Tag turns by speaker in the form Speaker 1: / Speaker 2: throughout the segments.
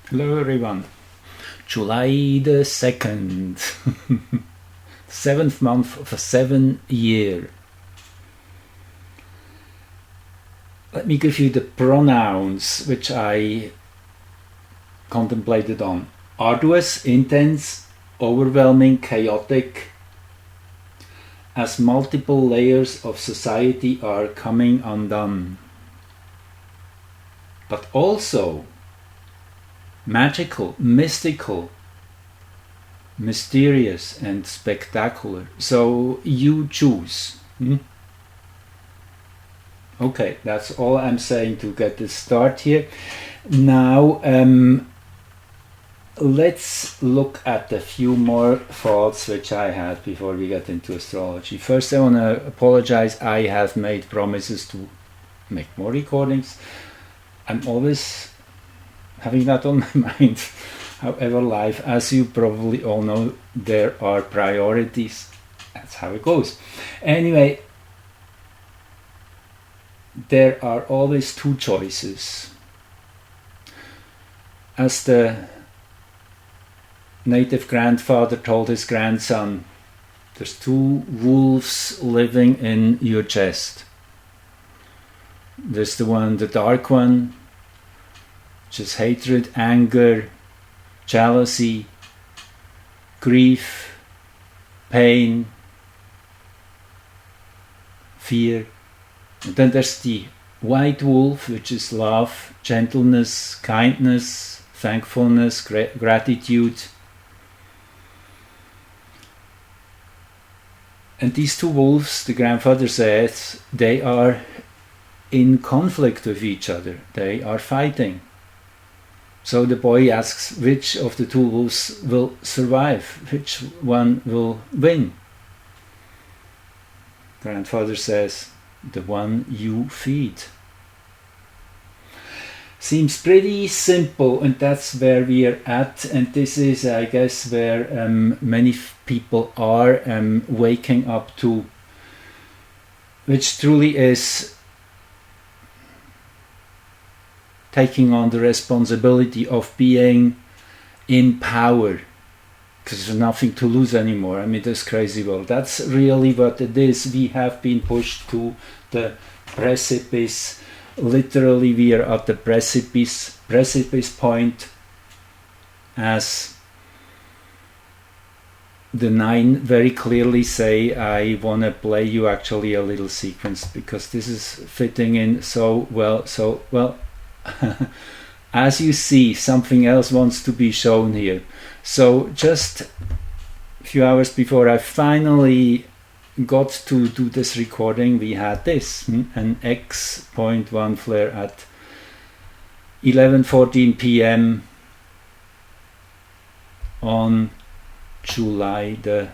Speaker 1: Hello everyone. July the 2nd, 7th month of a 7-year. Let me give you the pronouns which I contemplated on. Arduous, intense, overwhelming, chaotic, as multiple layers of society are coming undone. But also magical, mystical, mysterious and spectacular. So you choose. Okay, that's all I'm saying to get this start here. Now let's look at a few more thoughts which I had before we get into astrology. First, I want to apologize. I have made promises to make more recordings. I'm always having that on my mind. However, life, as you probably all know, there are priorities. That's how it goes. Anyway, there are always two choices. As the native grandfather told his grandson, there's two wolves living in your chest. There's the dark one, which is hatred, anger, jealousy, grief, pain, fear. And then there's the white wolf, which is love, gentleness, kindness, thankfulness, gratitude. And these two wolves, the grandfather says, they are in conflict with each other. They are fighting. So the boy asks, which of the two wolves will survive? Which one will win? Grandfather says, the one you feed. Seems pretty simple, and that's where we are at. And this is, I guess, where many people are waking up to, which truly is taking on the responsibility of being in power, because there's nothing to lose anymore. I mean, this crazy world. That's really what it is. We have been pushed to the precipice. Literally, we are at the precipice point, as the 9 very clearly say. I want to play you actually a little sequence, because this is fitting in so well. As you see, something else wants to be shown here. So just a few hours before I finally got to do this recording, we had this, an X.1 flare at 11:14 p.m. on July the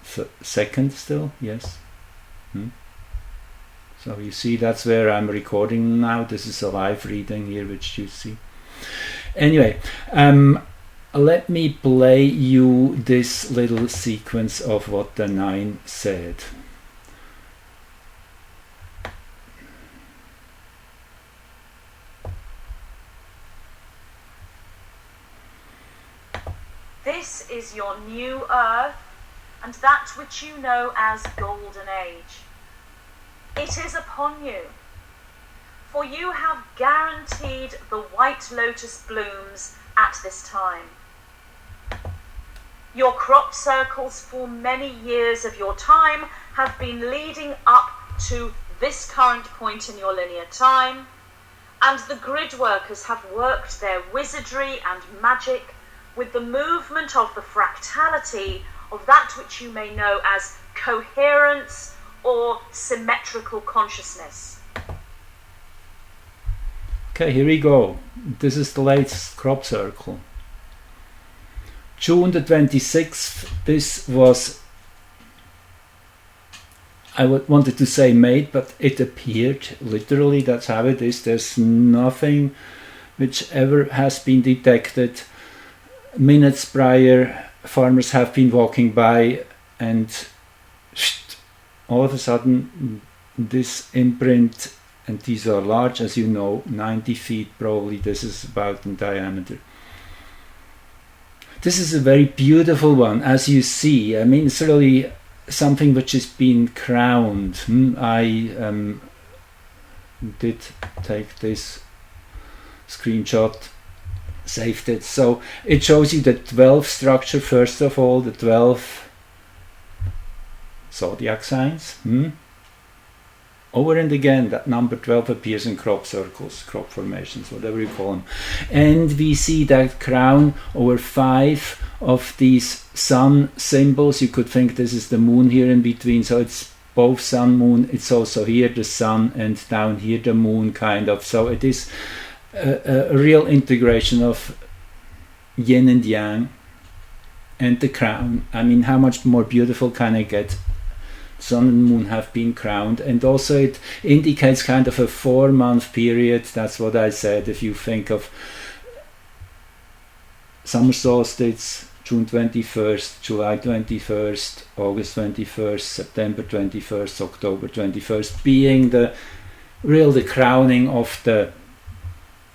Speaker 1: 2nd still, yes. So you see, that's where I'm recording now. This is a live reading here, which you see. Anyway, let me play you this little sequence of what the 9 said.
Speaker 2: This is your new earth, and that which you know as Golden Age. It is upon you, for you have guaranteed the white lotus blooms at this time. Your crop circles for many years of your time have been leading up to this current point in your linear time, and the grid workers have worked their wizardry and magic with the movement of the fractality of that which you may know as coherence or symmetrical consciousness.
Speaker 1: Okay, here we go. This is the latest crop circle. June the 26th, this was, I wanted to say made, but it appeared. Literally, that's how it is. There's nothing which ever has been detected. Minutes prior, farmers have been walking by, and all of a sudden this imprint, and these are large, as you know, 90 feet probably, this is about in diameter. this is a very beautiful one, as you see. I mean, it's really something which has been crowned. I did take this screenshot, saved it. So it shows you the 12 structure, first of all, the 12 zodiac signs. Over and again, that number 12 appears in crop circles, crop formations, whatever you call them. And we see that crown over 5 of these sun symbols. You could think this is the moon here in between, so it's both sun, moon. It's also here the sun, and down here the moon, kind of. So it is a real integration of yin and yang and the crown. I mean, how much more beautiful can it get? Sun and moon have been crowned, and also it indicates kind of a 4-month period. That's what I said. If you think of summer solstice, June 21st, July 21st, August 21st, September 21st, October 21st, being the crowning of the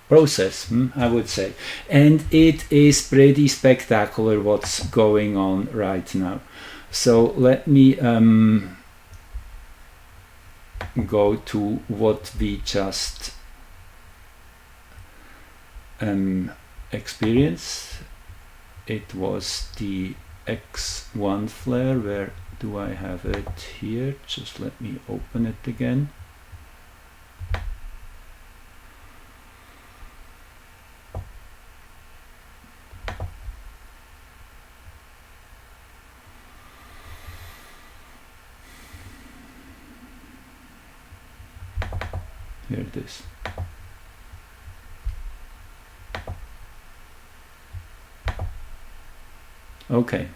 Speaker 1: process, I would say. And it is pretty spectacular what's going on right now. So let me go to what we just experienced. It was the X1 flare. Where do I have it? Here. Just let me open it again. Here it is. Okay.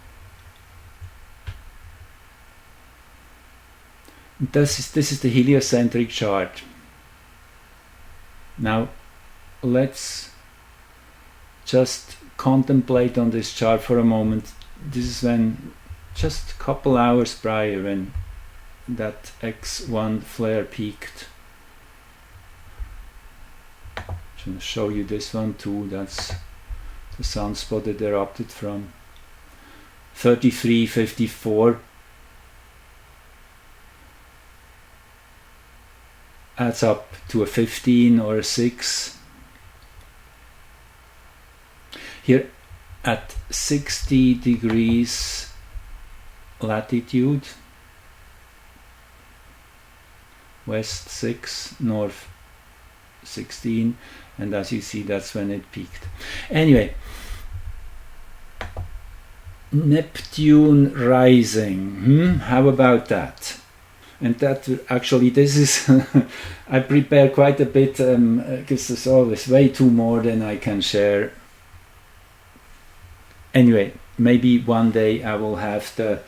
Speaker 1: This is the heliocentric chart. Now let's just contemplate on this chart for a moment. This is when, just a couple hours prior, when that X1 flare peaked. I'm going to show you this one too. That's the sunspot it erupted from. 3354 adds up to a 15 or a 6. Here at 60 degrees latitude, west 6, north 16, and as you see, that's when it peaked. Anyway, Neptune Rising, how about that? And that actually, this is I prepare quite a bit, because there's always way too more than I can share. Anyway, maybe one day I will have the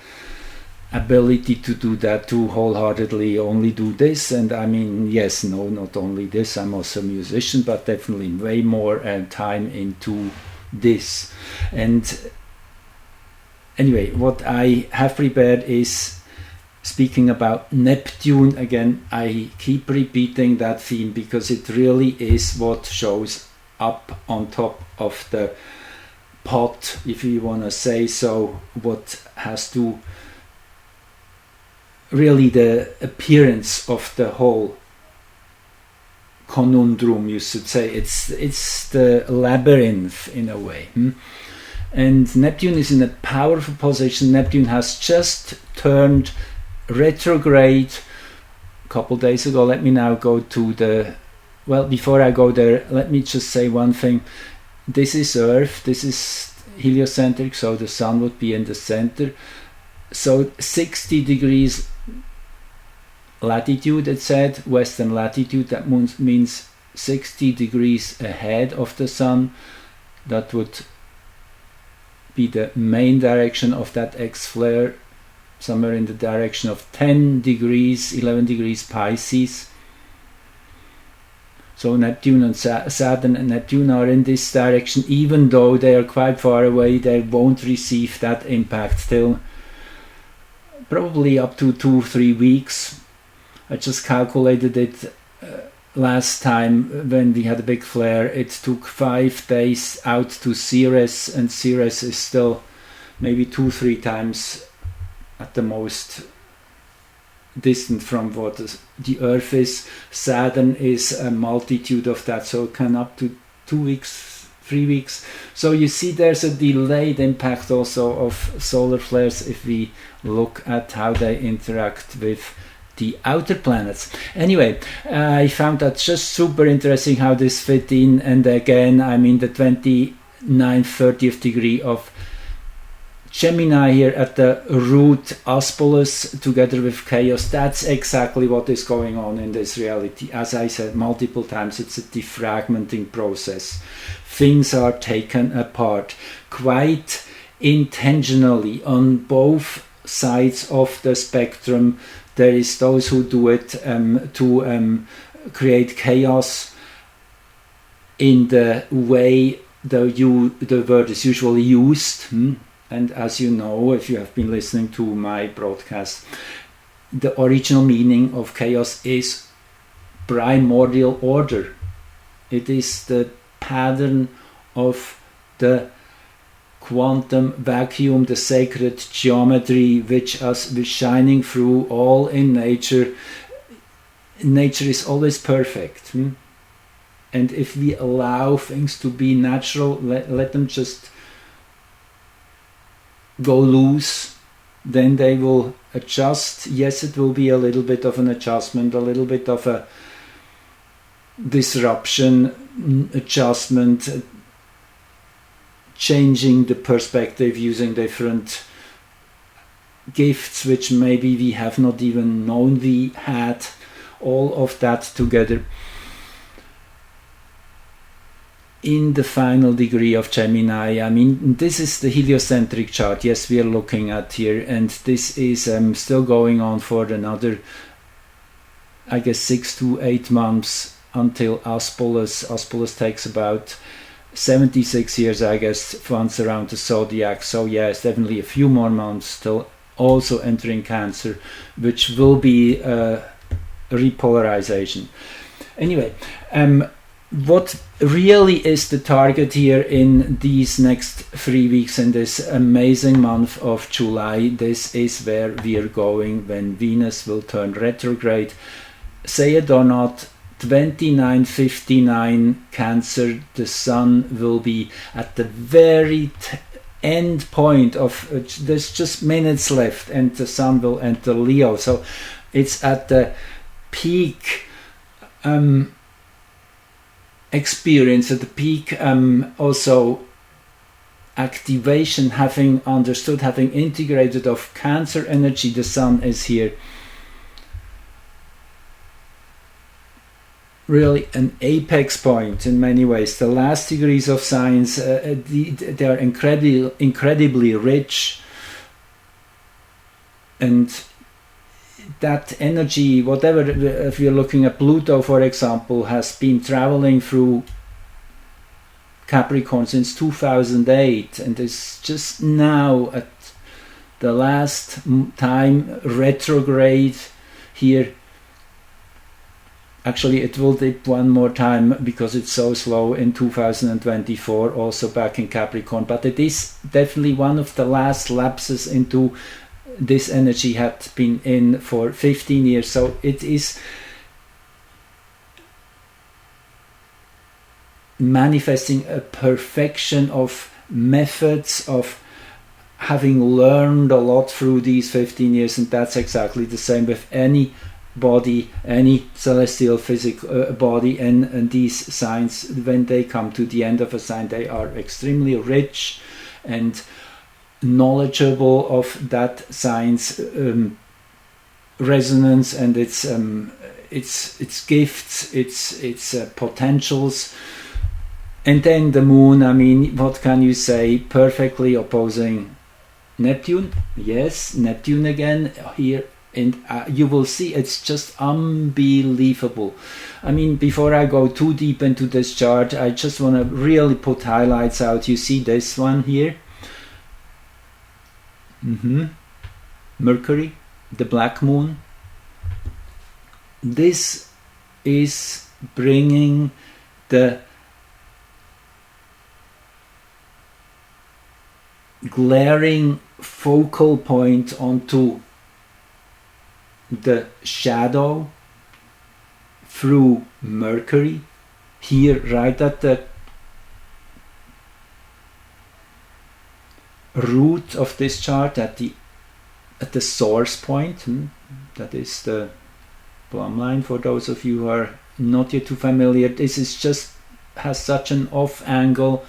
Speaker 1: ability to do that, to wholeheartedly only do this. And I mean, yes, no, not only this, I'm also a musician, but definitely way more time into this. And anyway, what I have prepared is speaking about Neptune again. I keep repeating that theme because it really is what shows up on top of the pot, if you want to say so, what has to really the appearance of the whole conundrum, you should say. It's the labyrinth in a way. And Neptune is in a powerful position. Neptune has just turned retrograde a couple days ago. Let me now go to the, well, before I go there, let me just say one thing. This is Earth, this is heliocentric, so the sun would be in the center. So 60 degrees latitude, it said, western latitude, that means 60 degrees ahead of the sun. That would be the main direction of that X flare, somewhere in the direction of 10 degrees, 11 degrees Pisces. So Neptune and Saturn and Neptune are in this direction. Even though they are quite far away, they won't receive that impact till probably up to 2-3 weeks. I just calculated it last time when we had a big flare, it took 5 days out to Ceres, and Ceres is still maybe 2-3 times at the most distant from what the Earth is. Saturn is a multitude of that, so it can up to 2 weeks, 3 weeks. So you see there's a delayed impact also of solar flares if we look at how they interact with the outer planets. Anyway, I found that just super interesting how this fit in, and again, I mean the 29th, 30th degree of Gemini here at the root Aspolus together with chaos. That's exactly what is going on in this reality. As I said multiple times, it's a defragmenting process. Things are taken apart quite intentionally on both sides of the spectrum. There is those who do it to create chaos in the way the word is usually used. And as you know, if you have been listening to my broadcast, the original meaning of chaos is primordial order. It is the pattern of the quantum vacuum, the sacred geometry, which is shining through all in nature. Nature is always perfect. And if we allow things to be natural, let them just go loose, then they will adjust. Yes, it will be a little bit of an adjustment, a little bit of a disruption, adjustment, changing the perspective, using different gifts which maybe we have not even known we had, all of that together in the final degree of Gemini. I mean, this is the heliocentric chart, yes, we are looking at here, and this is still going on for another, I guess, 6 to 8 months until Aspolus. Aspolus takes about 76 years, I guess, once around the zodiac. So yes, definitely a few more months still, also entering Cancer, which will be repolarization. Anyway, what really is the target here in these next 3 weeks in this amazing month of July? This is where we are going when Venus will turn retrograde. Say it or not, 29:59 Cancer, the Sun will be at the very end point of, there's just minutes left, and the Sun will enter Leo. So it's at the peak experience, at the peak also activation, having understood, having integrated of Cancer energy. The Sun is here really an apex point in many ways. The last degrees of signs, they are incredibly rich, and that energy, whatever, if you're looking at Pluto, for example, has been traveling through Capricorn since 2008, and is just now at the last time retrograde here. Actually, it will dip one more time because it's so slow in 2024, also back in Capricorn. But it is definitely one of the last lapses into this energy. Had been in for 15 years. So it is manifesting a perfection of methods, of having learned a lot through these 15 years. And that's exactly the same with any body, any celestial physical body, and these signs, when they come to the end of a sign, they are extremely rich and knowledgeable of that sign's resonance and its gifts, its potentials. And then the Moon, I mean, what can you say? Perfectly opposing Neptune. Yes, Neptune again here. And you will see it's just unbelievable. I mean, before I go too deep into this chart, I just want to really put highlights out. You see this one here? Mercury, the black moon. This is bringing the glaring focal point onto the shadow through Mercury, here right at the root of this chart, at the source point. That is the plumb line for those of you who are not yet too familiar. This is just has such an off angle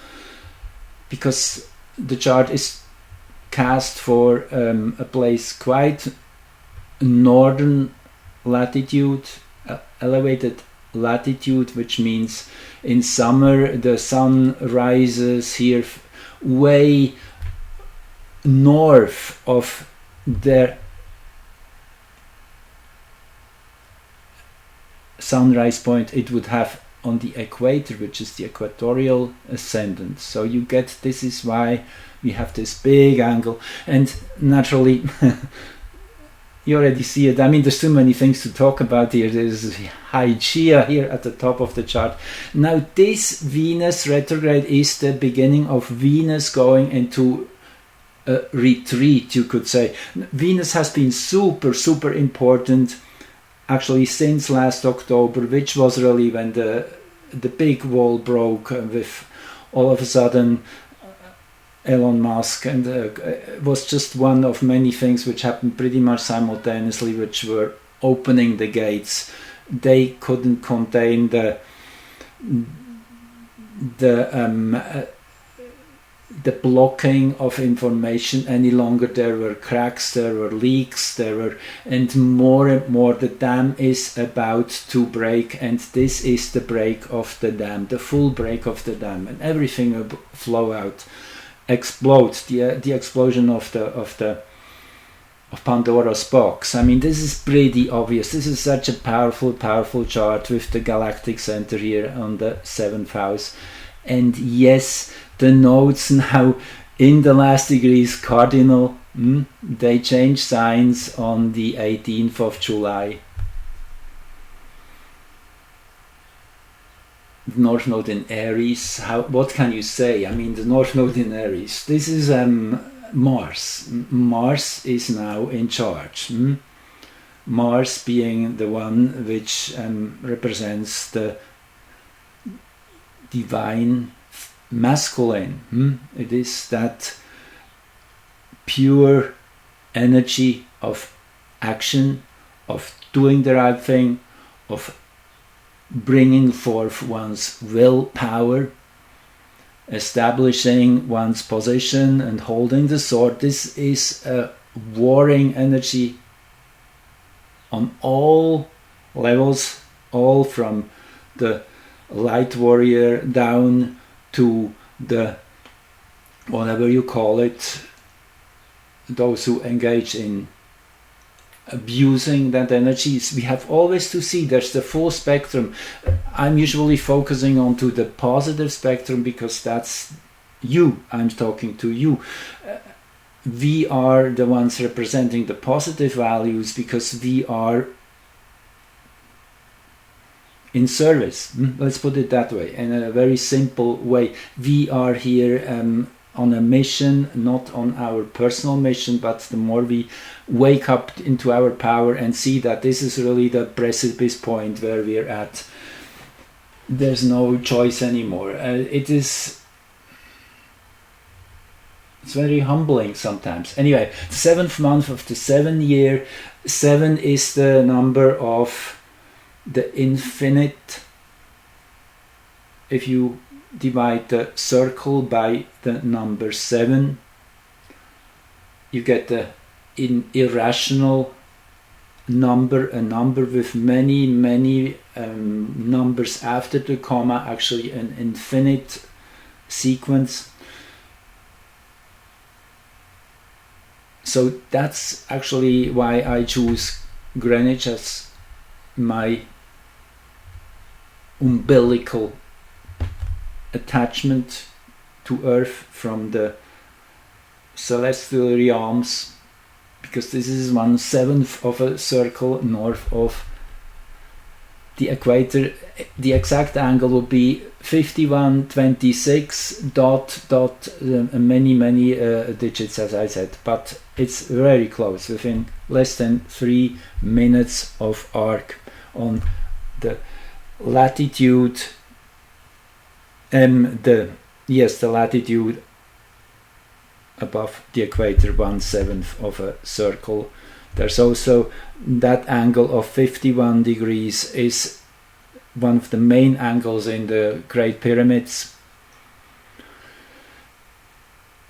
Speaker 1: because the chart is cast for a place quite northern latitude, elevated latitude, which means in summer the sun rises here way north of the sunrise point it would have on the equator, which is the equatorial ascendant. So you get, this is why we have this big angle, and naturally you already see it. I mean, there's too many things to talk about here. There's Hygeia here at the top of the chart. Now this Venus retrograde is the beginning of Venus going into a retreat, you could say. Venus has been super important actually since last October, which was really when the big wall broke with all of a sudden Elon Musk, and it was just one of many things which happened pretty much simultaneously, which were opening the gates. They couldn't contain the blocking of information any longer. There were cracks, there were leaks, and more the dam is about to break, and this is the break of the dam, the full break of the dam, and everything will flow out, explode, the explosion of Pandora's box. I mean, this is pretty obvious. This is such a powerful chart with the galactic center here on the 7th house. And yes, the nodes now in the last degrees cardinal, they change signs on the 18th of July. The North Node in Aries, what can you say? I mean, the North Node in Aries, this is Mars. Mars is now in charge. Mars being the one which represents the divine masculine. It is that pure energy of action, of doing the right thing, of bringing forth one's willpower, establishing one's position and holding the sword. This is a warring energy on all levels, all from the light warrior down to the, whatever you call it, those who engage in abusing that energy. We have always to see there's the full spectrum. I'm usually focusing on to the positive spectrum because that's you. I'm talking to you. We are the ones representing the positive values because we are in service. Let's put it that way, in a very simple way. We are here on a mission, not on our personal mission, but the more we wake up into our power and see that this is really the precipice point where we're at, there's no choice anymore. It's very humbling sometimes. Anyway, the 7th month of the 7 year, 7 is the number of the infinite. If you divide the circle by the number 7, you get the irrational number, a number with many numbers after the comma, actually an infinite sequence. So that's actually why I choose Greenwich as my umbilical attachment to Earth from the celestial realms, because this is 1/7 of a circle north of the equator, the exact angle would be 5126 many digits, as I said, but it's very close, within less than 3 minutes of arc on the latitude, the latitude above the equator, 1/7 of a circle. There's also that angle of 51 degrees is one of the main angles in the Great Pyramids.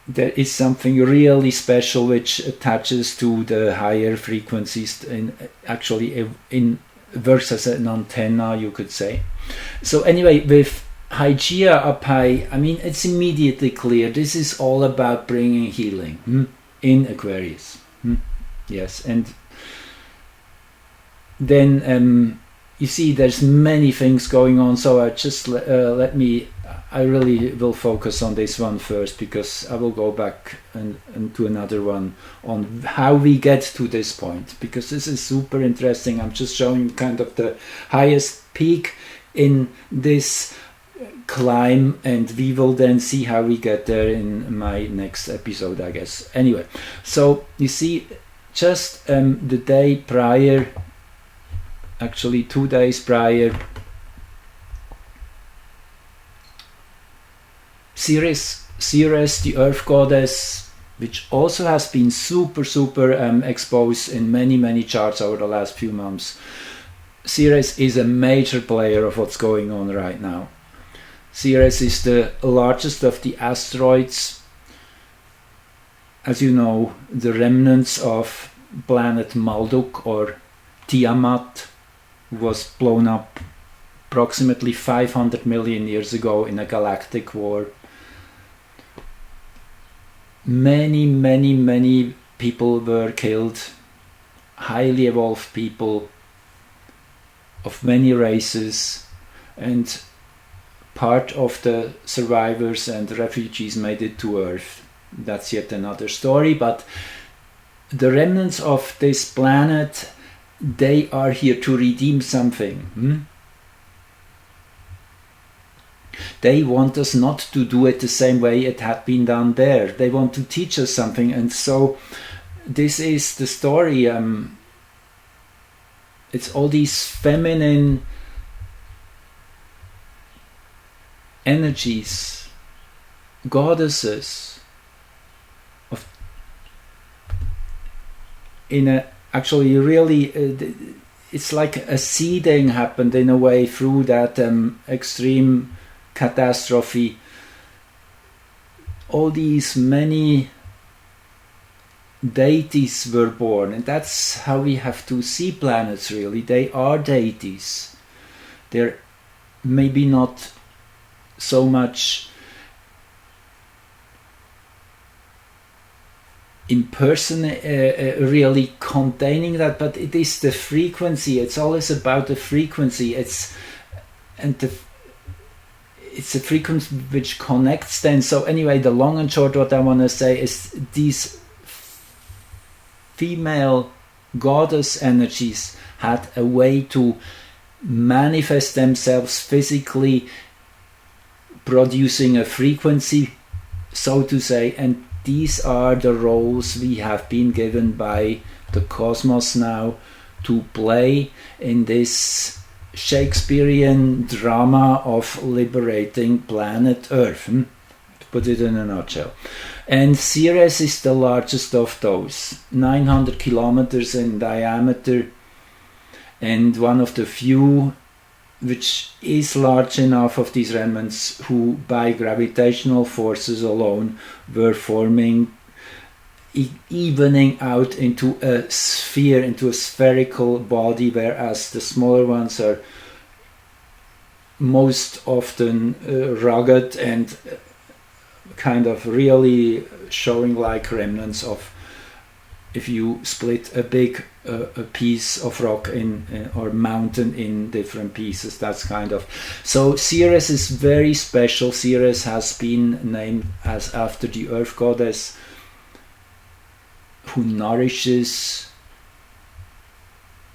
Speaker 1: There is something really special which attaches to the higher frequencies, and actually works as an antenna, you could say. So anyway, with Hygeia up high, I mean, it's immediately clear this is all about bringing healing in Aquarius. Yes, and then you see there's many things going on, so I just I really will focus on this one first, because I will go back and to another one on how we get to this point, because this is super interesting. I'm just showing kind of the highest peak in this climb, and we will then see how we get there in my next episode, I guess. Anyway, so you see, just the day prior, actually 2 days prior, Ceres, the earth goddess, which also has been super exposed in many charts over the last few months. Ceres is a major player of what's going on right now. Ceres is the largest of the asteroids. As you know, the remnants of planet Marduk, or Tiamat, was blown up approximately 500 million years ago in a galactic war. Many people were killed, highly evolved people of many races, and part of the survivors and refugees made it to Earth. That's yet another story, but the remnants of this planet, they are here to redeem something. They want us not to do it the same way it had been done there. They want to teach us something, and so this is the story. It's all these feminine energies, goddesses, actually really it's like a seeding happened in a way through that extreme catastrophe. All these many deities were born, and that's how we have to see planets, really. They are deities. They're maybe not so much in person really containing that, but it is the frequency. It's always about the frequency. It's a frequency which connects then. So anyway, the long and short, what I want to say is these female goddess energies had a way to manifest themselves physically, producing a frequency, so to say, and these are the roles we have been given by the cosmos now to play in this Shakespearean drama of liberating planet Earth, to put it in a nutshell. And Ceres is the largest of those, 900 kilometers in diameter, and one of the few which is large enough of these remnants who by gravitational forces alone were forming, evening out into a sphere, into a spherical body, whereas the smaller ones are most often rugged and kind of really showing like remnants of, if you split a big a piece of rock or mountain in different pieces, that's kind of. So Ceres is very special. Ceres has been named as after the earth goddess who nourishes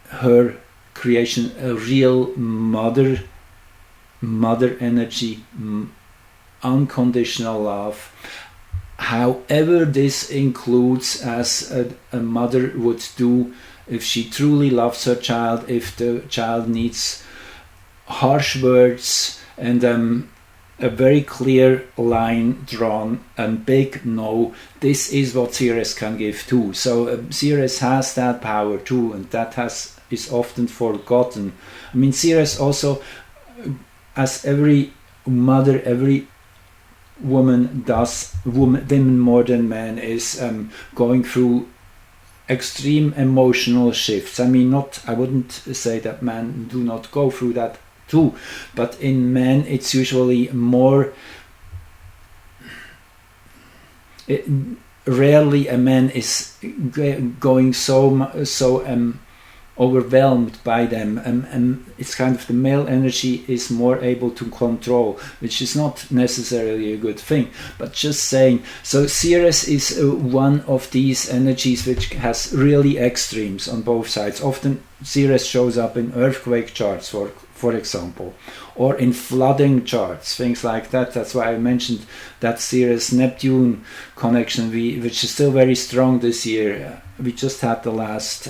Speaker 1: her creation, a real mother energy, unconditional love. However, this includes, as a mother would do if she truly loves her child, if the child needs harsh words and a very clear line drawn and big no. This is what Ceres can give too. So Ceres has that power too, and that is often forgotten. I mean, Ceres also, as every mother, every woman does, women more than men, is going through extreme emotional shifts. I mean, I wouldn't say that men do not go through that too, but in men it's usually more. Rarely a man is going so overwhelmed by them, and it's kind of the male energy is more able to control, which is not necessarily a good thing, but just saying. So Ceres is one of these energies which has really extremes on both sides. Often Ceres shows up in earthquake charts, for example, or in flooding charts, things like that. That's why I mentioned that Ceres-Neptune connection, which is still very strong this year. We just had the last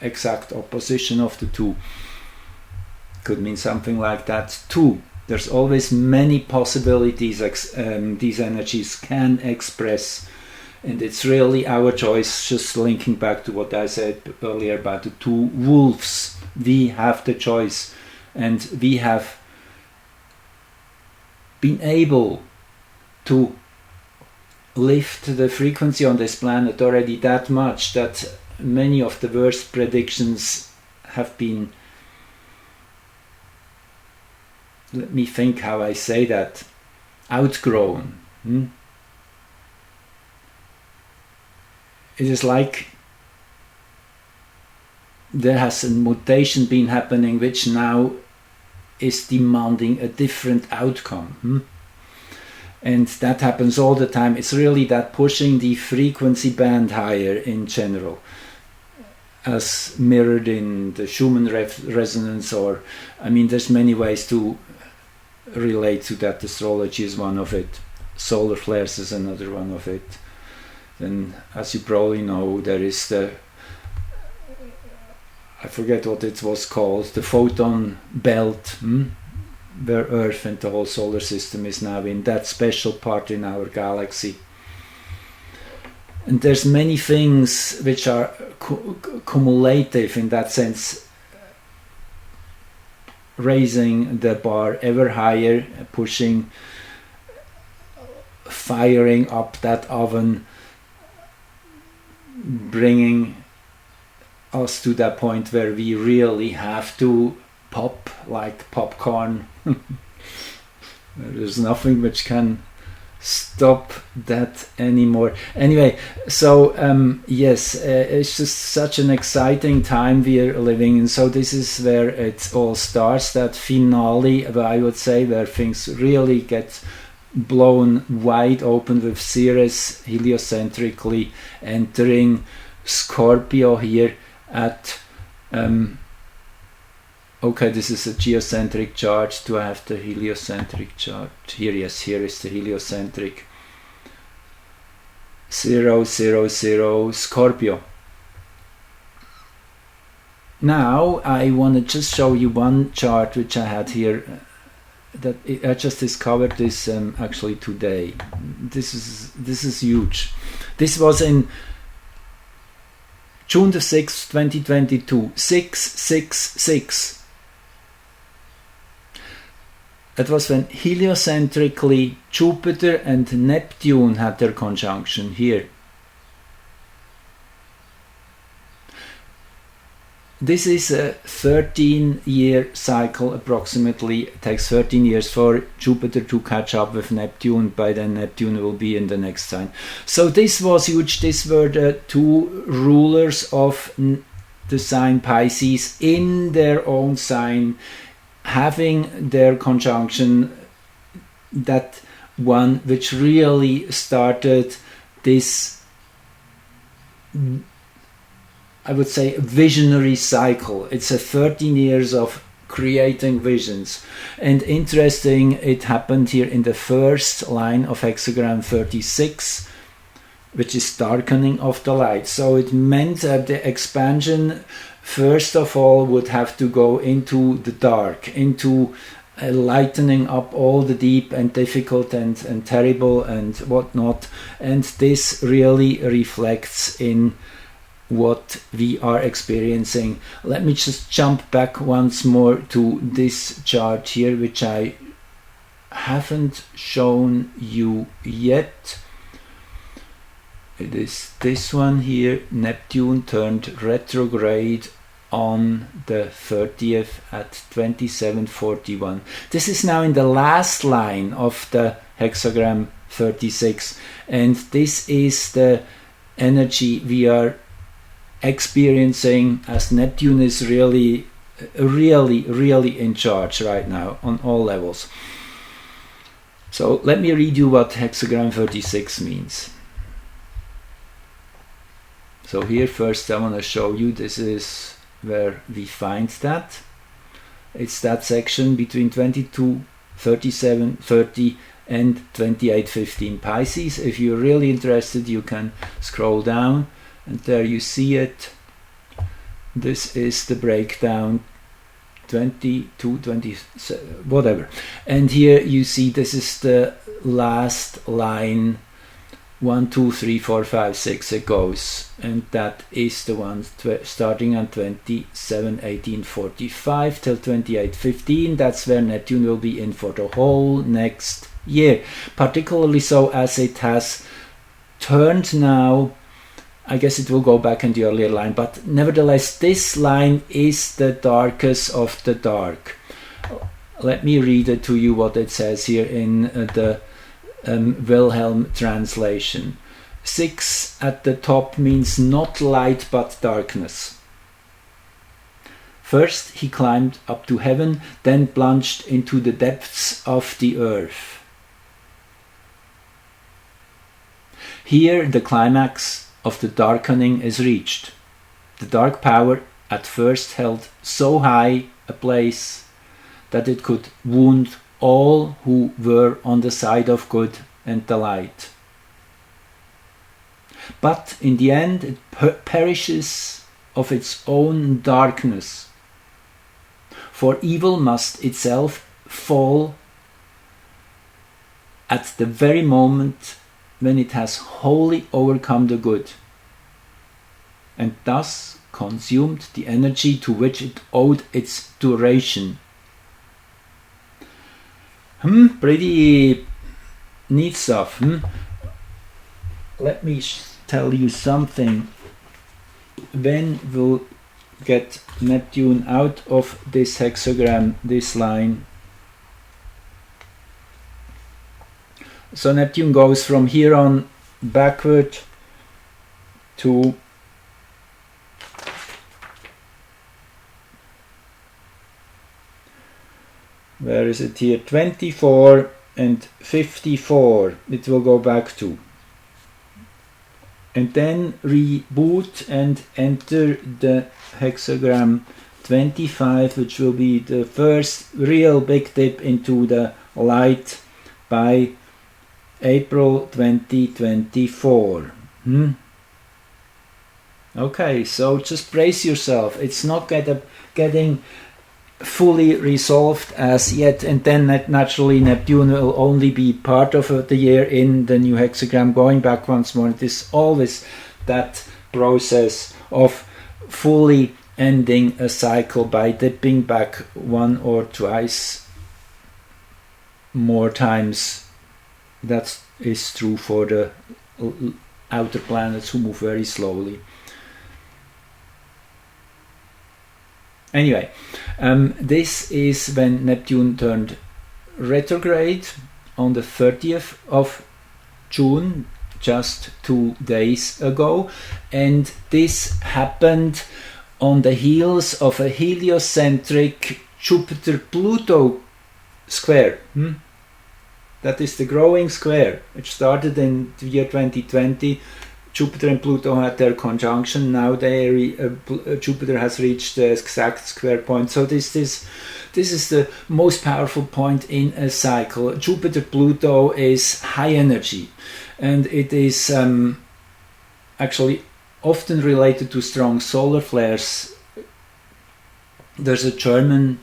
Speaker 1: exact opposition of the two. Could mean something like that too. There's always many possibilities these energies can express, and it's really our choice. Just linking back to what I said earlier about the two wolves, we have the choice, and we have been able to lift the frequency on this planet already that much that many of the worst predictions have been, let me think how I say that, outgrown. It is like there has a mutation been happening which now is demanding a different outcome. And that happens all the time. It's really that pushing the frequency band higher in general, as mirrored in the Schumann resonance, or, I mean, there's many ways to relate to that. Astrology is one of it. Solar flares is another one of it. Then, as you probably know, there is I forget what it was called, the photon belt, where Earth and the whole solar system is now in that special part in our galaxy. And there's many things which are cumulative in that sense, raising the bar ever higher, pushing, firing up that oven, bringing us to that point where we really have to pop like popcorn. There's nothing which can stop that anymore. Anyway, so yes, it's just such an exciting time we are living in. So this is where it all starts, that finale, I would say, where things really get blown wide open with Ceres heliocentrically entering Scorpio here at okay, this is a geocentric chart. Do I have the heliocentric chart? Here, yes, here is the heliocentric. 0, 0, 0, Scorpio. Now, I want to just show you one chart which I had here. I just discovered this actually today. This is huge. This was in June the 6th, 2022. 666. That was when heliocentrically Jupiter and Neptune had their conjunction here. This is a 13-year cycle approximately. It takes 13 years for Jupiter to catch up with Neptune. By then Neptune will be in the next sign. So this was huge. These were the two rulers of the sign Pisces in their own sign, having their conjunction, that one which really started this I would say, visionary cycle. It's a 13 years of creating visions. And interesting, it happened here in the first line of hexagram 36, which is darkening of the light. So it meant that the expansion, first of all, would have to go into the dark, into lightening up all the deep and difficult and terrible and whatnot. And this really reflects in what we are experiencing. Let me just jump back once more to this chart here, which I haven't shown you yet. It is this one here. Neptune turned retrograde on the 30th at 27:41. This is now in the last line of the hexagram 36, and this is the energy we are experiencing as Neptune is really in charge right now on all levels. So let me read you what hexagram 36 means. So here first I want to show you, this is where we find that. It's that section between 22, 37, 30 and 28:15 Pisces. If you're really interested, you can scroll down and there you see it. This is the breakdown, 22, 20, whatever. And here you see this is the last line, 1, 2, 3, 4, 5, 6 it goes, and that is the one starting on 27/18/45 till 28:15. That's where Neptune will be in for the whole next year, particularly so as it has turned now. I guess it will go back in the earlier line, but nevertheless this line is the darkest of the dark. Let me read it to you what it says here in the Wilhelm translation. 6 at the top means not light but darkness. First he climbed up to heaven, then plunged into the depths of the earth. Here the climax of the darkening is reached. The dark power at first held so high a place that it could wound all who were on the side of good and the light. But in the end it perishes of its own darkness, for evil must itself fall at the very moment when it has wholly overcome the good, and thus consumed the energy to which it owed its duration. Pretty neat stuff. Let me tell you something. When we'll get Neptune out of this hexagram, this line. So Neptune goes from here on backward to where is it here? 24 and 54 it will go back to. And then reboot and enter the hexagram 25, which will be the first real big dip into the light by April 2024. Okay, so just brace yourself. It's not getting fully resolved as yet, and then naturally Neptune will only be part of the year in the new hexagram. Going back once more, it is always that process of fully ending a cycle by dipping back one or twice more times. That is true for the outer planets who move very slowly. Anyway, this is when Neptune turned retrograde on the 30th of June, just 2 days ago, and this happened on the heels of a heliocentric Jupiter-Pluto square. That is the growing square, which started in the year 2020, Jupiter and Pluto had their conjunction. Now Jupiter has reached the exact square point. So this is the most powerful point in a cycle. Jupiter-Pluto is high energy, and it is actually often related to strong solar flares. There's a German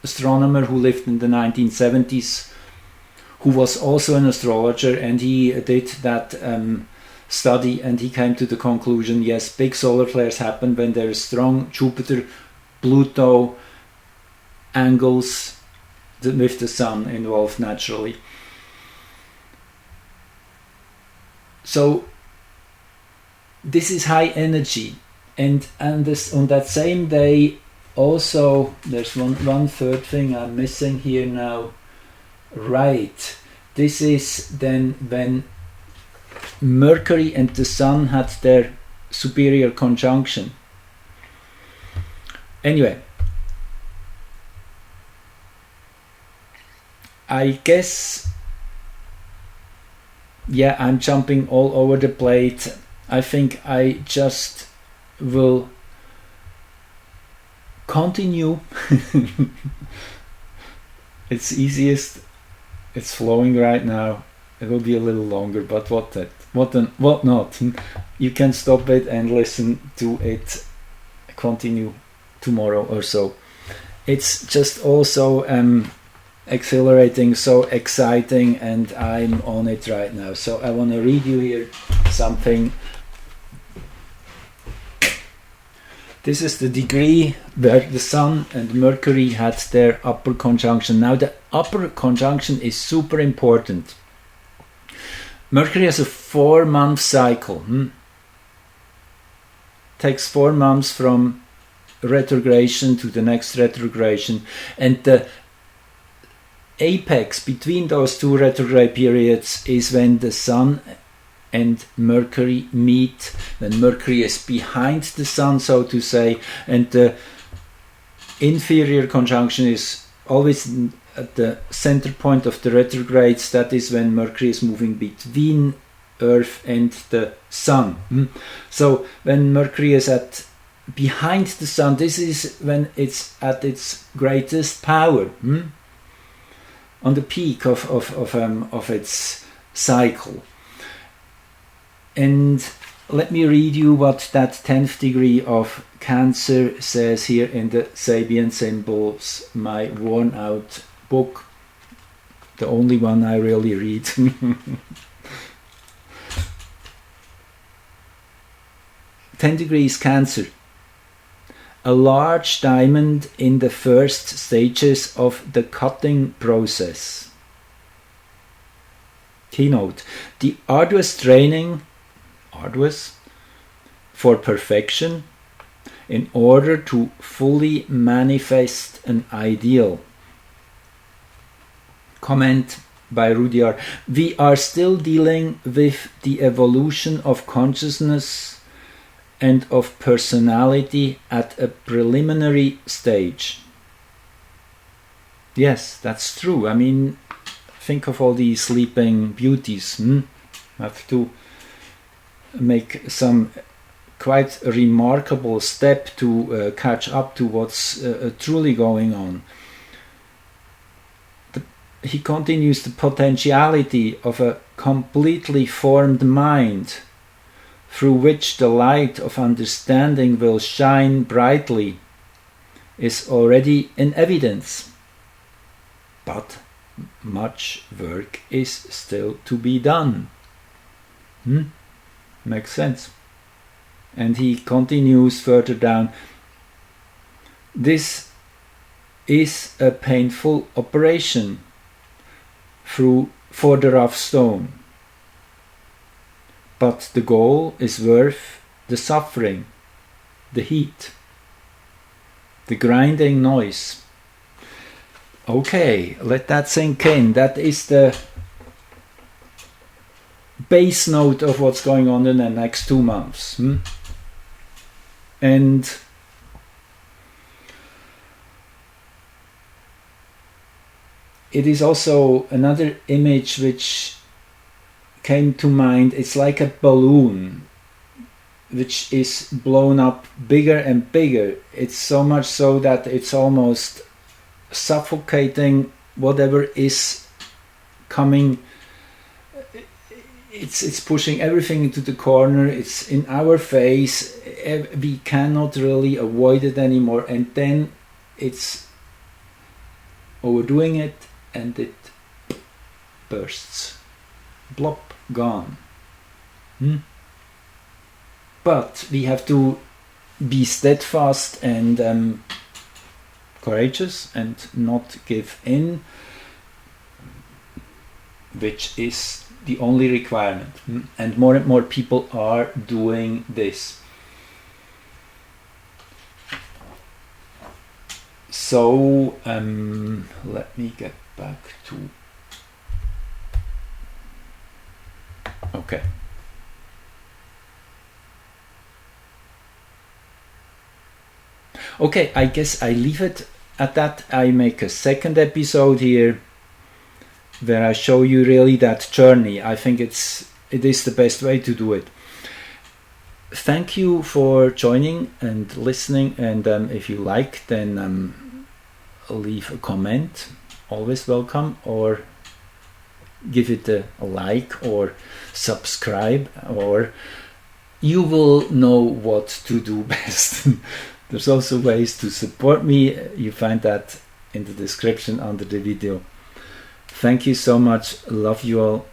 Speaker 1: astronomer who lived in the 1970s who was also an astrologer, and he did that study, and he came to the conclusion, yes, big solar flares happen when there is strong Jupiter-Pluto angles with the Sun involved naturally. So this is high energy, and this on that same day also there's one third thing I'm missing here now. Right, this is then when Mercury and the Sun had their superior conjunction. Anyway, I guess, yeah, I'm jumping all over the plate. I think I just will continue. It's easiest. It's flowing right now. It will be a little longer, but what not? You can stop it and listen to it. Continue tomorrow or so. It's just also exhilarating, so exciting, and I'm on it right now. So I want to read you here something. This is the degree where the Sun and Mercury had their upper conjunction. Now the upper conjunction is super important. Mercury has a 4-month cycle. Takes 4 months from retrogradation to the next retrogradation, and the apex between those two retrograde periods is when the Sun and Mercury meet, when Mercury is behind the Sun, so to say, and the inferior conjunction is always at the center point of the retrogrades. That is when Mercury is moving between Earth and the Sun. So when Mercury is behind the Sun, this is when it's at its greatest power, on the peak of its cycle. And let me read you what that 10th degree of Cancer says here in the Sabian Symbols, my worn out book, the only one I really read. 10 degrees Cancer. A large diamond in the first stages of the cutting process. Keynote: the arduous training for perfection in order to fully manifest an ideal. Comment by Rudyard: we are still dealing with the evolution of consciousness and of personality at a preliminary stage. Yes, that's true. I mean, think of all these sleeping beauties. Have to make some quite remarkable step to catch up to what's truly going on. He continues: the potentiality of a completely formed mind through which the light of understanding will shine brightly is already in evidence. But much work is still to be done. Makes sense. And he continues further down: this is a painful operation for the rough stone, but the goal is worth the suffering, the heat, the grinding noise. Okay, let that sink in. That is the base note of what's going on in the next 2 months. And it is also another image which came to mind. It's like a balloon. which is blown up bigger and bigger. It's so much so that it's almost suffocating whatever is coming. It's pushing everything into the corner. It's in our face. We cannot really avoid it anymore, and then it's overdoing it, and it bursts. Blop, gone. But we have to be steadfast and courageous and not give in, which is the only requirement. And more people are doing this. So let me get back to... Okay. Okay, I guess I leave it at that. I make a second episode here where I show you really that journey. I think it is the best way to do it. Thank you for joining and listening, and if you like, then leave a comment, always welcome, or give it a like or subscribe, or you will know what to do best. There's also ways to support me. You find that in the description under the video. Thank you so much. Love you all.